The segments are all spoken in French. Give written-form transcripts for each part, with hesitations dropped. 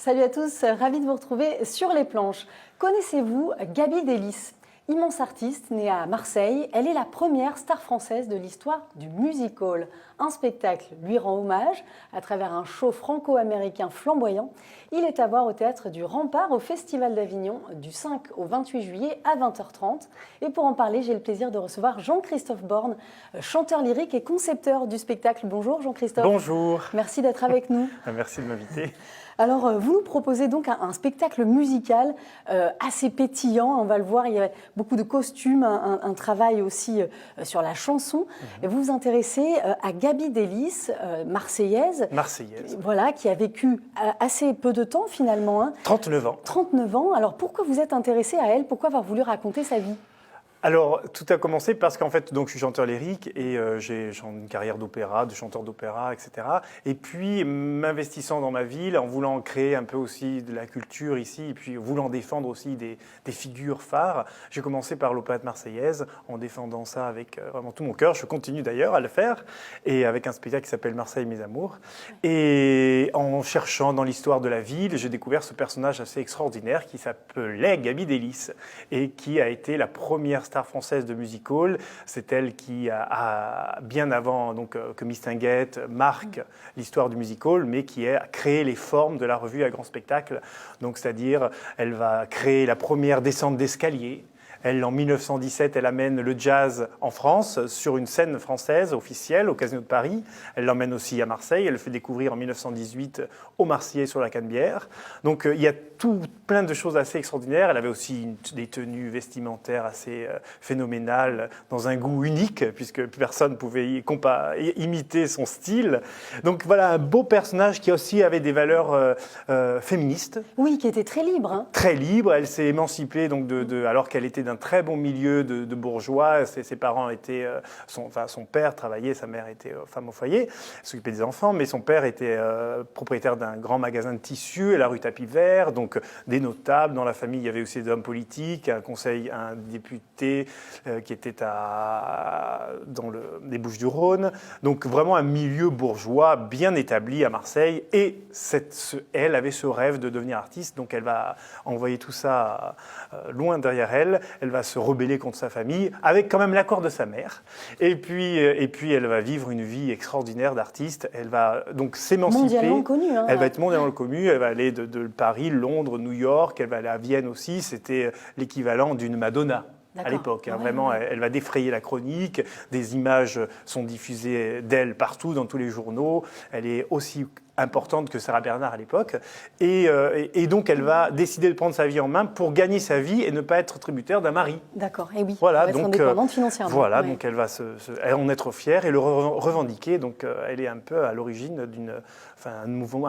Salut à tous, ravi de vous retrouver sur les planches. Connaissez-vous Gaby Delis? Immense artiste, née à Marseille, elle est la première star française de l'histoire du music-hall. Un spectacle lui rend hommage à travers un show franco-américain flamboyant. Il est à voir au Théâtre du Rempart au Festival d'Avignon du 5 au 28 juillet à 20h30. Et pour en parler, j'ai le plaisir de recevoir Jean-Christophe Borne, chanteur lyrique et concepteur du spectacle. Bonjour Jean-Christophe. Bonjour. Merci d'être avec nous. Merci de m'inviter. Alors, vous nous proposez donc un spectacle musical assez pétillant, on va le voir, il y a beaucoup de costumes, un travail aussi sur la chanson. Et vous vous intéressez à Gaby Delis, marseillaise. Marseillaise. Voilà, qui a vécu assez peu de temps finalement. Hein. 39 ans. 39 ans. Alors, pourquoi vous êtes intéressé à elle? Pourquoi avoir voulu raconter sa vie? Alors, tout a commencé parce qu'en fait, donc, je suis chanteur lyrique et j'ai une carrière d'opéra, de chanteur d'opéra, etc. Et puis, m'investissant dans ma ville, en voulant créer un peu aussi de la culture ici, et puis voulant défendre aussi des figures phares, j'ai commencé par l'opérette marseillaise, en défendant ça avec vraiment tout mon cœur. Je continue d'ailleurs à le faire, et avec un spectacle qui s'appelle Marseille, mes amours. Et en cherchant dans l'histoire de la ville, j'ai découvert ce personnage assez extraordinaire qui s'appelait Gaby Delis, et qui a été la première star française de music hall. C'est elle qui a bien avant donc, que Mistinguett marque l'histoire du music hall, mais qui a créé les formes de la revue à grand spectacle. Donc, c'est-à-dire, elle va créer la première descente d'escalier. En 1917, elle amène le jazz en France sur une scène française officielle au Casino de Paris. Elle l'emmène aussi à Marseille. Elle le fait découvrir en 1918 au Marseillais sur la Canebière. Donc il y a plein de choses assez extraordinaires. Elle avait aussi des tenues vestimentaires assez phénoménales, dans un goût unique, puisque personne ne pouvait imiter son style. Donc voilà, un beau personnage qui aussi avait des valeurs féministes. Oui, qui était très libre. Hein. Très libre. Elle s'est émancipée donc alors qu'elle était d'un très bon milieu de bourgeois. Ses parents étaient... son père travaillait, sa mère était femme au foyer, s'occupait des enfants, mais son père était propriétaire d'un grand magasin de tissus à la rue Tapis Vert, donc des notables. Dans la famille, il y avait aussi des hommes politiques, un député qui était dans les Bouches-du-Rhône. Donc vraiment un milieu bourgeois bien établi à Marseille. Et elle avait ce rêve de devenir artiste, donc elle va envoyer tout ça loin derrière elle. Elle va se rebeller contre sa famille, avec quand même l'accord de sa mère. Et puis elle va vivre une vie extraordinaire d'artiste. Elle va donc s'émanciper. Mondialement connue. Hein. Elle va être mondialement connue. Elle va aller de Paris, Londres, New York. Elle va aller à Vienne aussi. C'était l'équivalent d'une Madonna. À l'époque, hein, vraiment, elle va défrayer la chronique. Des images sont diffusées d'elle partout, dans tous les journaux. Elle est aussi importante que Sarah Bernard à l'époque. Et donc, elle va décider de prendre sa vie en main pour gagner sa vie et ne pas être tributaire d'un mari. D'accord, et oui, voilà, elle va être indépendante financièrement. Voilà, donc elle va en être fière et le revendiquer. Donc, elle est un peu à l'origine un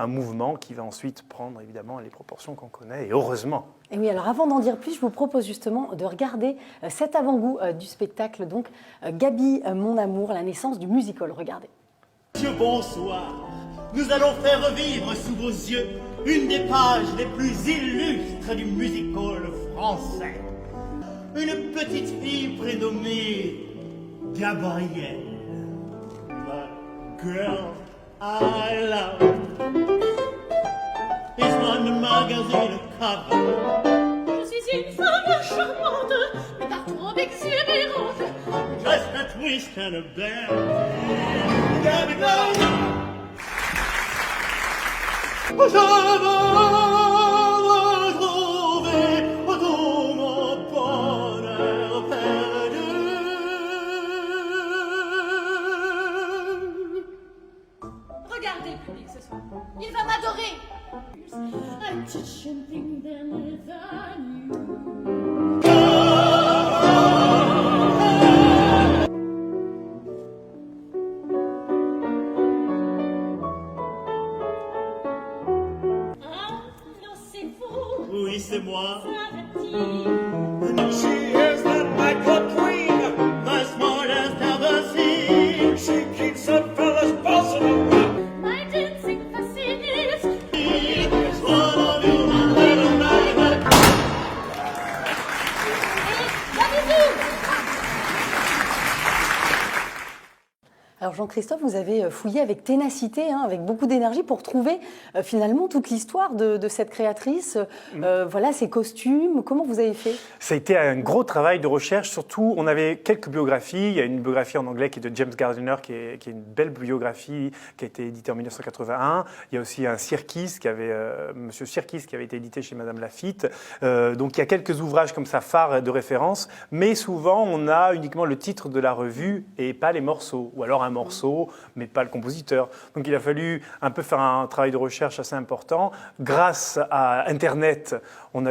mouvement qui va ensuite prendre évidemment les proportions qu'on connaît, et heureusement. Et oui, alors avant d'en dire plus, je vous propose justement de regarder cet avant-goût du spectacle, donc Gaby, mon amour, la naissance du music-hall. Regardez. Monsieur, bonsoir. Nous allons faire revivre sous vos yeux une des pages les plus illustres du music-hall français. Une petite fille prénommée Gabrielle. The girl I love is on the magazine cover. Je suis une femme charmante, mais par trop exubérante. Just a twist and a bend. Gabrielle. Je veux retrouver tout mon bonheur perdu. Regardez le public ce soir. Il va m'adorer. I'm teaching things than Oui, c'est moi. She is the nightclub queen, the smartest ever seen. She keeps the fellas buzzing. My dancing fascinates. It's one of you, my little magnet. Alors Jean-Christophe, vous avez fouillé avec ténacité, hein, avec beaucoup d'énergie pour trouver finalement toute l'histoire de cette créatrice, voilà, ses costumes. Comment vous avez fait? Ça a été un gros travail de recherche, surtout on avait quelques biographies. Il y a une biographie en anglais qui est de James Gardiner, qui est une belle biographie qui a été éditée en 1981. Il y a aussi un Sirkis, Monsieur Sirkis, qui avait été édité chez Madame Laffitte. Donc il y a quelques ouvrages comme ça phares de référence, mais souvent on a uniquement le titre de la revue et pas les morceaux, ou alors un morceau, mais pas le compositeur. Donc il a fallu un peu faire un travail de recherche assez important. Grâce à Internet,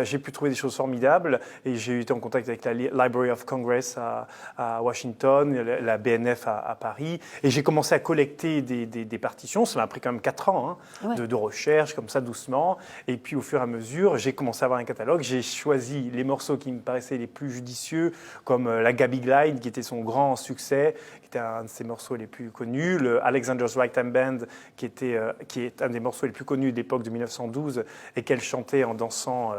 j'ai pu trouver des choses formidables et j'ai été en contact avec la Library of Congress à Washington, la BNF à Paris, et j'ai commencé à collecter des partitions. Ça m'a pris quand même 4 ans de recherche, comme ça, doucement. Et puis au fur et à mesure, j'ai commencé à avoir un catalogue. J'ai choisi les morceaux qui me paraissaient les plus judicieux, comme la Gabby Glide, qui était son grand succès, qui était un de ses morceaux les plus connus, le Alexander's Ragtime Band, qui est un des morceaux les plus connus de l'époque de 1912, et qu'elle chantait en dansant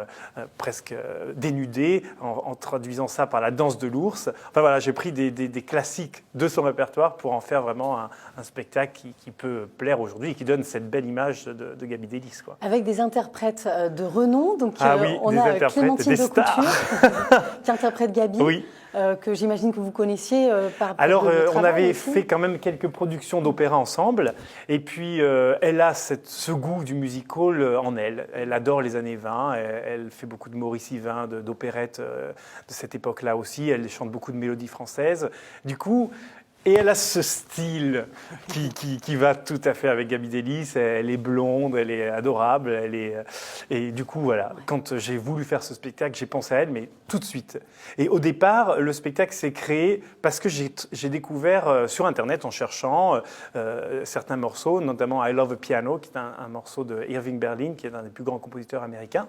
presque dénudée, en traduisant ça par la danse de l'ours. Enfin voilà, j'ai pris des classiques de son répertoire pour en faire vraiment un spectacle qui peut plaire aujourd'hui et qui donne cette belle image de Gaby Delis, quoi. Avec des interprètes de renom, donc oui, on a Clémentine de Couture qui interprète Gaby. Oui. Que j'imagine que vous connaissiez par Alors, de votre on travail avait aussi. fait quand même quelques productions d'opéra ensemble. Et puis, elle a ce goût du musical en elle. Elle adore les années 20. Elle fait beaucoup de Maurice Yvain, d'opérettes de cette époque-là aussi. Elle chante beaucoup de mélodies françaises. Du coup... Et elle a ce style qui va tout à fait avec Gaby Delis. Elle est blonde, elle est adorable. Et du coup, voilà, quand j'ai voulu faire ce spectacle, j'ai pensé à elle, mais tout de suite. Et au départ, le spectacle s'est créé parce que j'ai découvert sur Internet, en cherchant certains morceaux, notamment I Love a Piano, qui est un morceau de Irving Berlin, qui est un des plus grands compositeurs américains.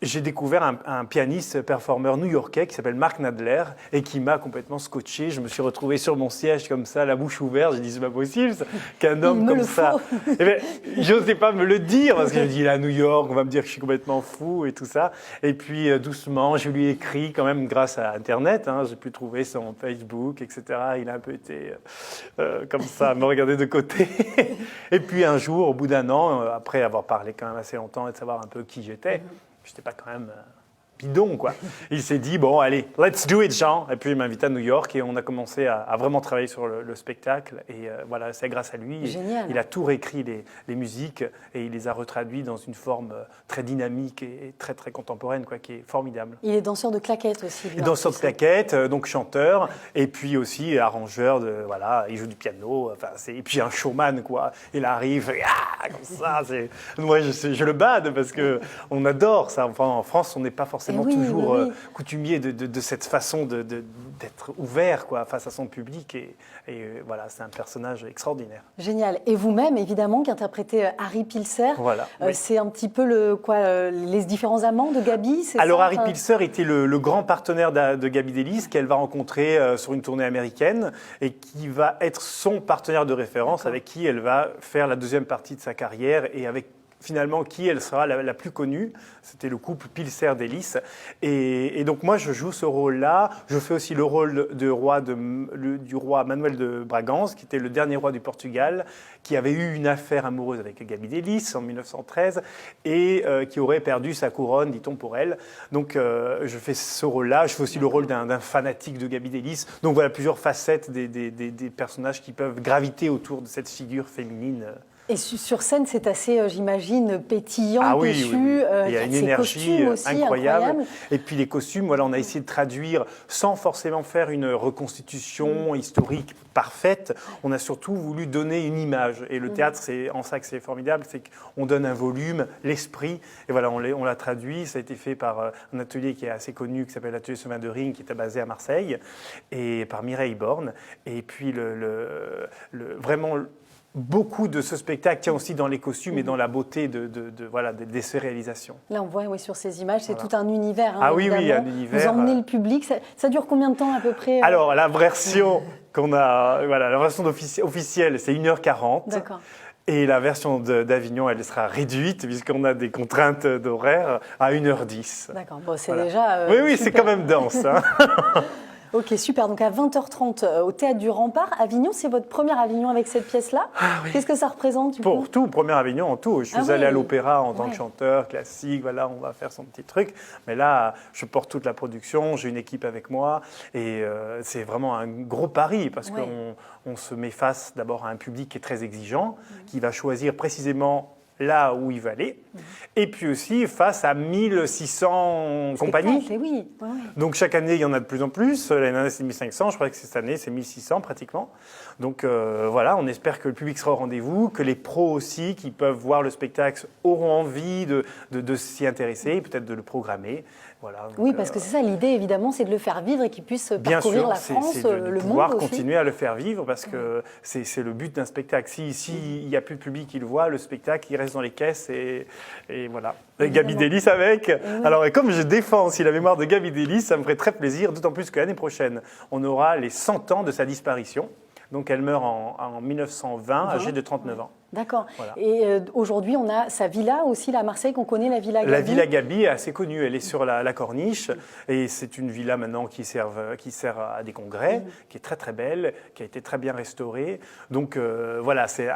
J'ai découvert un pianiste performeur new-yorkais qui s'appelle Mark Nadler et qui m'a complètement scotché. Je me suis retrouvé sur mon siège comme ça, la bouche ouverte. J'ai dit, c'est pas possible qu'un homme comme ça... Eh bien, j'osais pas me le dire parce que je dis, il est à New York, on va me dire que je suis complètement fou et tout ça. Et puis, doucement, je lui ai écrit quand même grâce à Internet. J'ai pu trouver son Facebook, etc. Il a un peu été comme ça, me regarder de côté. Et puis, un jour, au bout d'un an, après avoir parlé quand même assez longtemps et de savoir un peu qui j'étais, j'étais pas quand même bidon, quoi. Il s'est dit, bon, allez, let's do it, Jean. Et puis, il m'a invité à New York et on a commencé à vraiment travailler sur le spectacle. Et voilà, c'est grâce à lui. Génial. Il a tout réécrit, les musiques, et il les a retraduits dans une forme très dynamique et très, très contemporaine, quoi, qui est formidable. Il est danseur de claquettes aussi. Et danseur de claquettes, donc chanteur, et puis aussi arrangeur, voilà, il joue du piano, enfin, et puis un showman, quoi. Il arrive, comme ça, moi je le bade parce qu'on adore ça. Enfin, en France, on n'est pas forcément toujours coutumier de cette façon d'être ouvert, quoi, face à son public, et voilà, c'est un personnage extraordinaire. Génial. Et vous-même, évidemment, qui interprétez Harry Pilser, voilà, oui. C'est un petit peu les différents amants de Gaby, c'est Alors, ça, Harry Pilser était le grand partenaire de Gaby Delis, qu'elle va rencontrer sur une tournée américaine, et qui va être son partenaire de référence, avec qui elle va faire la deuxième partie de sa carrière, et avec finalement qui elle sera la plus connue. C'était le couple Pilser-Delis. Et donc moi, je joue ce rôle-là. Je fais aussi le rôle du roi Manuel de Bragança, qui était le dernier roi du Portugal, qui avait eu une affaire amoureuse avec Gaby Delis en 1913 et qui aurait perdu sa couronne, dit-on, pour elle. Donc je fais ce rôle-là. Je fais aussi le rôle d'un fanatique de Gaby Delis. Donc voilà, plusieurs facettes des personnages qui peuvent graviter autour de cette figure féminine. Et sur scène, c'est assez, j'imagine, pétillant, péchu. Oui. Il y a une énergie aussi, incroyable. Et puis les costumes, voilà, on a essayé de traduire sans forcément faire une reconstitution historique parfaite. On a surtout voulu donner une image. Et le théâtre, c'est en ça que c'est formidable, c'est qu'on donne un volume, l'esprit. Et voilà, on l'a traduit. Ça a été fait par un atelier qui est assez connu, qui s'appelle l'atelier Semaine de Ring, qui était basé à Marseille, et par Mireille Borne. Et puis vraiment... Beaucoup de ce spectacle tient aussi dans les costumes et dans la beauté de ces réalisations. Là, on voit sur ces images, c'est tout un univers. Oui, un univers. Vous emmenez le public. Ça dure combien de temps à peu près Alors, la version la version officielle, c'est 1h40. D'accord. Et la version d'Avignon, elle sera réduite, puisqu'on a des contraintes d'horaire, à 1h10. D'accord, bon, c'est déjà... oui, c'est quand même dense. Ok, super. Donc à 20h30 au Théâtre du Rempart, Avignon, c'est votre première Avignon avec cette pièce-là. Oui. Qu'est-ce que ça représente du coup? Pour tout, premier Avignon en tout. Je suis Ah allé à oui. l'opéra en tant Ouais. que chanteur classique, voilà, on va faire son petit truc. Mais là, je porte toute la production, j'ai une équipe avec moi et c'est vraiment un gros pari parce Ouais. qu'on se met face d'abord à un public qui est très exigeant, qui va choisir précisément là où il va aller, et puis aussi face à 1600 compagnies. Spectacle, oui. Ouais, ouais. Donc chaque année, il y en a de plus en plus. L'année dernière, c'est 1500. Je crois que cette année, c'est 1600 pratiquement. Donc voilà, on espère que le public sera au rendez-vous, que les pros aussi, qui peuvent voir le spectacle, auront envie de s'y intéresser, peut-être de le programmer. Voilà, donc, Oui, parce que c'est ça l'idée, évidemment, c'est de le faire vivre et qu'il puisse bien parcourir sûr, la France, c'est de le pouvoir monde aussi. continuer à le faire vivre parce que c'est le but d'un spectacle. Si n'y a plus de public qui le voit, le spectacle, il reste dans les caisses et voilà. Et Gaby Évidemment. Delis avec. oui. Alors, et comme je défends aussi la mémoire de Gaby Delis, ça me ferait très plaisir, d'autant plus que l'année prochaine, on aura les 100 ans de sa disparition. Donc, elle meurt en 1920, âgée de 39 ans. D'accord. Voilà. Et aujourd'hui, on a sa villa aussi, là, à Marseille, qu'on connaît, la Villa Gaby. La Villa Gaby est assez connue, elle est sur la corniche et c'est une villa maintenant qui sert à des congrès, qui est très très belle, qui a été très bien restaurée. Donc voilà, c'est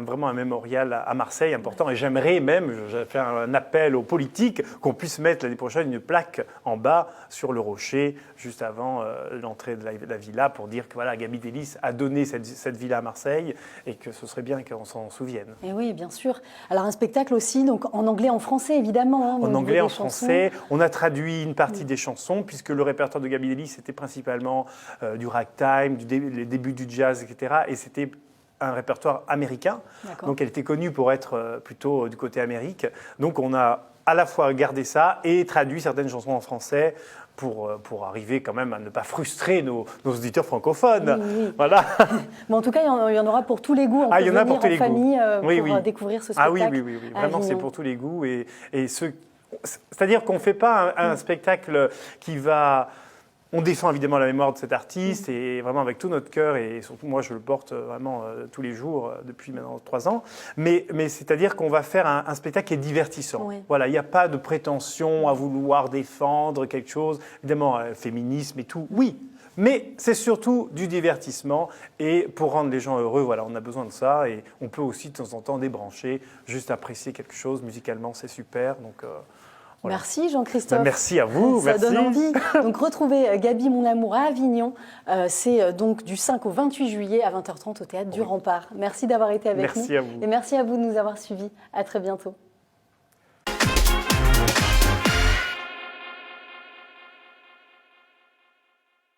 vraiment un mémorial à Marseille important et j'aimerais même, j'ai fait un appel aux politiques, qu'on puisse mettre l'année prochaine une plaque en bas sur le rocher, juste avant l'entrée de la villa pour dire que voilà, Gaby Delis a donné cette villa à Marseille et que ce serait bien qu'on s'en souvienne. Et oui, bien sûr. Alors un spectacle aussi, donc en anglais, en français, évidemment. Hein, au En niveau anglais, des en chansons. français. On a traduit une partie des chansons, puisque le répertoire de Gaby Delis, c'était principalement du ragtime, les débuts du jazz, etc. Et c'était un répertoire américain. D'accord. Donc elle était connue pour être plutôt du côté Amérique. Donc on a à la fois gardé ça et traduit certaines chansons en français pour arriver quand même à ne pas frustrer nos auditeurs francophones. Oui, oui. Voilà. Mais en tout cas, il y en aura pour tous les goûts. On Ah, peut il y en a venir pour tous en les famille goûts. Oui, pour oui. découvrir ce spectacle. Ah oui. à Vraiment, c'est Avignon. pour tous les goûts. C'est-à-dire qu'on ne fait pas un spectacle qui va... On défend évidemment la mémoire de cet artiste et vraiment avec tout notre cœur et surtout moi je le porte vraiment tous les jours depuis maintenant 3 ans. Mais c'est-à-dire qu'on va faire un spectacle qui est divertissant. Oui. Voilà, il n'y a pas de prétention à vouloir défendre quelque chose. Évidemment, féminisme et tout, oui. Mais c'est surtout du divertissement et pour rendre les gens heureux, voilà, on a besoin de ça et on peut aussi de temps en temps débrancher, juste apprécier quelque chose musicalement, c'est super. Donc voilà. Merci Jean-Christophe. Merci à vous. Ça merci. donne envie. Donc retrouvez Gaby Mon Amour à Avignon. C'est donc du 5 au 28 juillet à 20h30 au Théâtre du Rempart. Merci d'avoir été avec nous. Merci à vous. Et merci à vous de nous avoir suivis. À très bientôt.